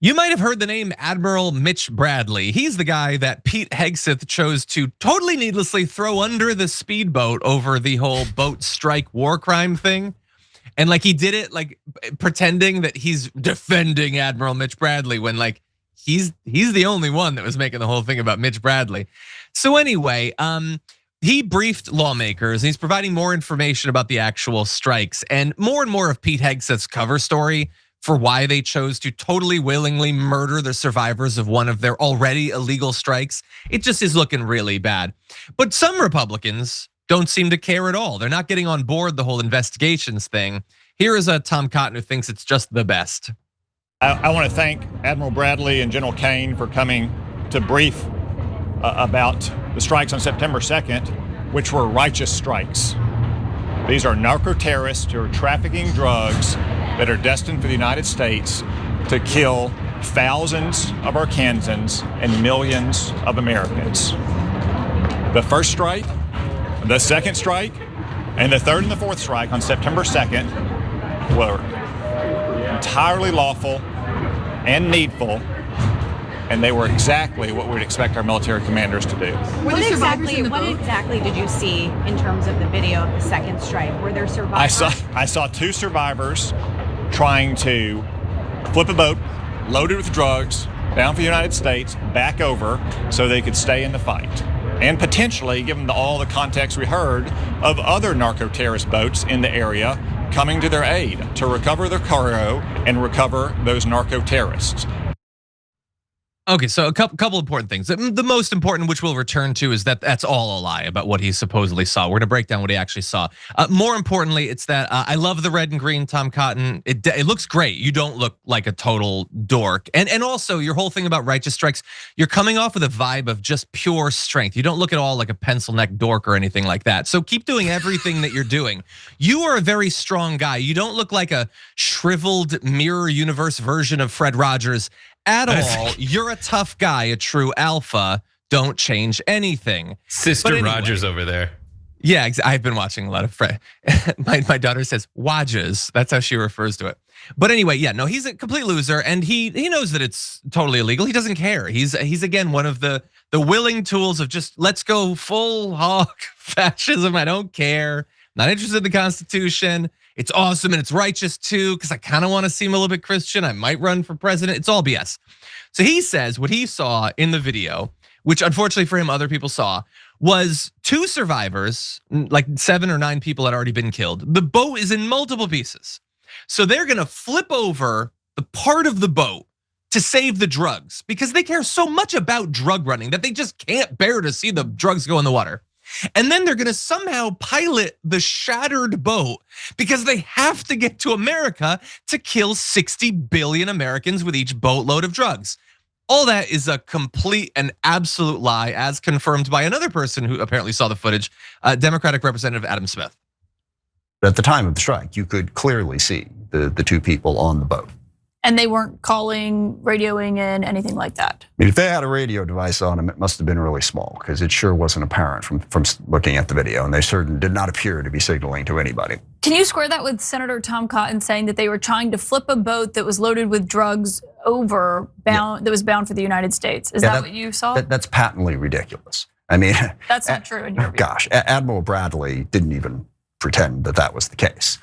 You might have heard the name Admiral Mitch Bradley. He's the guy that Pete Hegseth chose to totally needlessly throw under the speedboat over the whole boat strike war crime thing. And like he did it like pretending that he's defending Admiral Mitch Bradley when like he's the only one that was making the whole thing about Mitch Bradley. So anyway, he briefed lawmakers. He's providing more information about the actual strikes and more of Pete Hegseth's cover story for why they chose to totally willingly murder the survivors of one of their already illegal strikes. It just is looking really bad. But some Republicans don't seem to care at all. They're not getting on board the whole investigations thing. Here is a Tom Cotton who thinks it's just the best. I want to thank Admiral Bradley and General Cain for coming to brief about the strikes on September 2nd, which were righteous strikes. These are narco-terrorists who are trafficking drugs that are destined for the United States to kill thousands of Arkansans and millions of Americans. The first strike, the second strike, and the third and the fourth strike on September 2nd were entirely lawful and needful, and they were exactly what we'd expect our military commanders to do. What exactly did you see in terms of the video of the second strike? Were there survivors? I saw two survivors trying to flip a boat loaded with drugs down for the United States, back over so they could stay in the fight. And potentially, given all the context we heard, of other narco-terrorist boats in the area coming to their aid to recover their cargo and recover those narco-terrorists. Okay, so a couple important things. The most important, which we'll return to, is that that's all a lie about what he supposedly saw. We're gonna break down what he actually saw. More importantly, it's that I love the red and green Tom Cotton. It looks great. You don't look like a total dork. And also your whole thing about righteous strikes, you're coming off with a vibe of just pure strength. You don't look at all like a pencil neck dork or anything like that. So keep doing everything that you're doing. You are a very strong guy. You don't look like a shriveled mirror universe version of Fred Rogers at all. You're a tough guy, a true alpha. Don't change anything. Sister anyway, Rogers over there. Yeah, I've been watching a lot of Fred. My daughter says Wodges. That's how she refers to it. But anyway, yeah, no, he's a complete loser, and he knows that it's totally illegal. He doesn't care. He's again one of the willing tools of just let's go full hog fascism. I don't care. Not interested in the Constitution. It's awesome and it's righteous too, because I kind of want to seem a little bit Christian. I might run for president. It's all BS. So he says what he saw in the video, which unfortunately for him, other people saw, was two survivors, like 7 or 9 people had already been killed. The boat is in multiple pieces. So they're gonna flip over the part of the boat to save the drugs because they care so much about drug running that they just can't bear to see the drugs go in the water. And then they're gonna somehow pilot the shattered boat because they have to get to America to kill 60 billion Americans with each boatload of drugs. All that is a complete and absolute lie, as confirmed by another person who apparently saw the footage, Democratic Representative Adam Smith. At the time of the strike, you could clearly see the two people on the boat. And they weren't calling, radioing in, anything like that. I mean, if they had a radio device on them, it must have been really small because it sure wasn't apparent from looking at the video, and they certainly did not appear to be signaling to anybody. Can you square that with Senator Tom Cotton saying that they were trying to flip a boat that was loaded with drugs over that was bound for the United States? Is that what you saw? That's patently ridiculous. I mean, that's not true in your view. Gosh, Admiral Bradley didn't even pretend that was the case.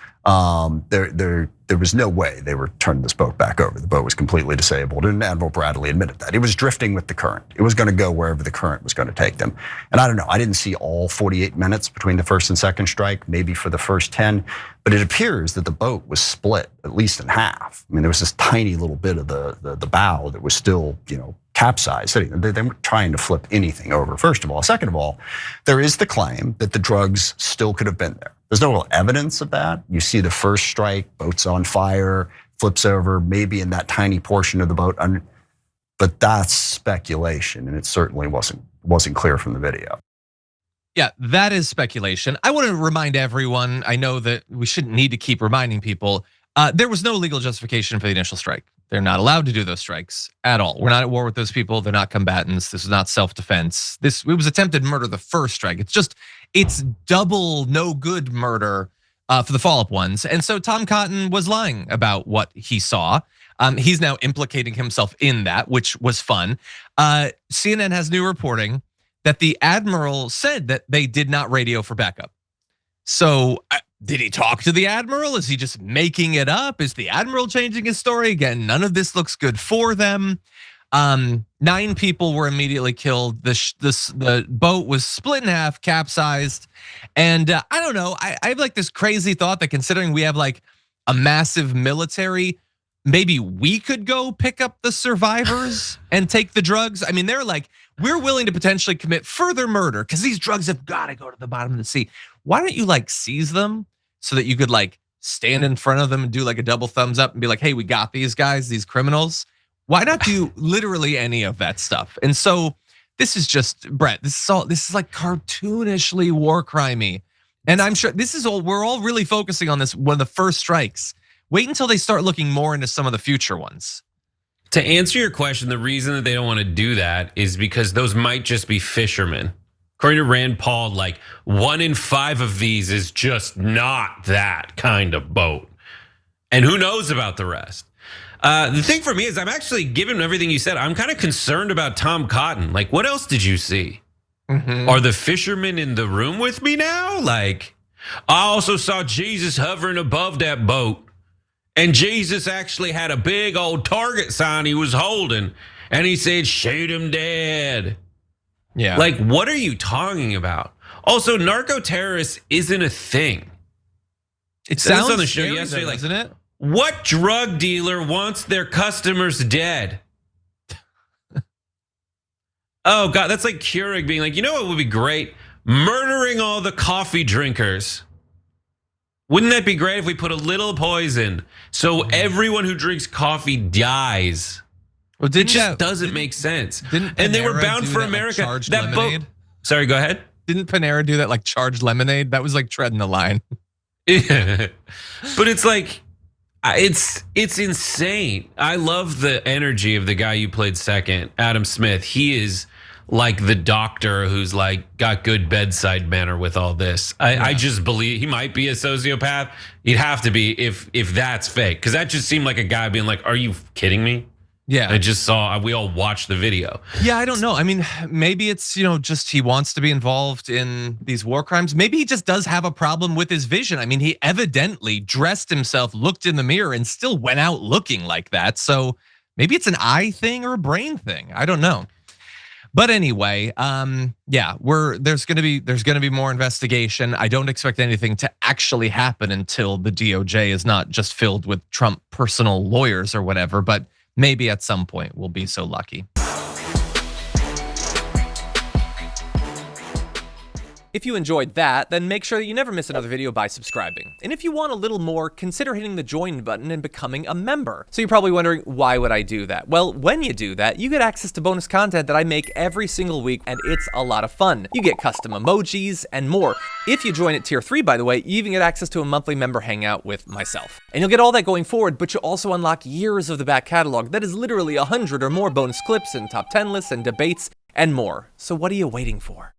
There was no way they were turning this boat back over. The boat was completely disabled, and Admiral Bradley admitted that. It was drifting with the current. It was gonna go wherever the current was gonna take them. And I don't know, I didn't see all 48 minutes between the first and second strike, maybe for the first 10, but it appears that the boat was split at least in half. I mean, there was this tiny little bit of the bow that was still, capsized. They weren't trying to flip anything over, first of all. Second of all, there is the claim that the drugs still could have been there. There's no real evidence of that. You see the first strike, boat's on fire, flips over, maybe in that tiny portion of the boat. But that's speculation, and it certainly wasn't clear from the video. Yeah, that is speculation. I want to remind everyone, I know that we shouldn't need to keep reminding people, there was no legal justification for the initial strike. They're not allowed to do those strikes at all. We're not at war with those people. They're not combatants. This is not self-defense. It was attempted murder the first strike. It's double no good murder for the follow-up ones. And so Tom Cotton was lying about what he saw. He's now implicating himself in that, which was fun. CNN has new reporting that the admiral said that they did not radio for backup. So did he talk to the admiral? Is he just making it up? Is the admiral changing his story? Again, none of this looks good for them. 9 people were immediately killed. The boat was split in half, capsized. And I don't know, I have like this crazy thought that considering we have like a massive military, maybe we could go pick up the survivors and take the drugs. I mean, they're like, we're willing to potentially commit further murder because these drugs have got to go to the bottom of the sea. Why don't you like seize them so that you could like stand in front of them and do like a double thumbs up and be like, hey, we got these guys, these criminals. Why not do literally any of that stuff? And so this is just, Brett, this is like cartoonishly war crimey. And I'm sure we're all really focusing on this one of the first strikes. Wait until they start looking more into some of the future ones. To answer your question, the reason that they don't want to do that is because those might just be fishermen. According to Rand Paul, like 1 in 5 of these is just not that kind of boat. And who knows about the rest? The thing for me is I'm actually, given everything you said, I'm kind of concerned about Tom Cotton. Like, what else did you see? Are the fishermen in the room with me now? Like, I also saw Jesus hovering above that boat. And Jesus actually had a big old target sign he was holding. And he said, shoot him dead. Yeah. Like, what are you talking about? Also, narco-terrorists isn't a thing. It sounds on the show scary yesterday, though, like, isn't it? What drug dealer wants their customers dead? Oh God, that's like Keurig being like, you know what would be great? Murdering all the coffee drinkers. Wouldn't that be great if we put a little poison so everyone who drinks coffee dies? Well, it just doesn't make sense. And they were bound for America. Like that boat. Sorry, go ahead. Didn't Panera do that like charged lemonade? That was like treading the line. But it's like, it's insane. I love the energy of the guy you played second, Adam Smith. He is like the doctor who's like got good bedside manner with all this. I just believe he might be a sociopath. He'd have to be if that's fake, because that just seemed like a guy being like, "Are you kidding me?" Yeah, I just saw. We all watched the video. Yeah, I don't know. I mean, maybe it's just he wants to be involved in these war crimes. Maybe he just does have a problem with his vision. I mean, he evidently dressed himself, looked in the mirror, and still went out looking like that. So maybe it's an eye thing or a brain thing. I don't know. But anyway, yeah, there's gonna be more investigation. I don't expect anything to actually happen until the DOJ is not just filled with Trump personal lawyers or whatever, but maybe at some point we'll be so lucky. If you enjoyed that, then make sure that you never miss another video by subscribing. And if you want a little more, consider hitting the join button and becoming a member. So you're probably wondering, why would I do that? Well, when you do that, you get access to bonus content that I make every single week, and it's a lot of fun. You get custom emojis and more. If you join at tier 3, by the way, you even get access to a monthly member hangout with myself. And you'll get all that going forward, but you'll also unlock years of the back catalog that is literally 100 or more bonus clips and top 10 lists and debates and more. So what are you waiting for?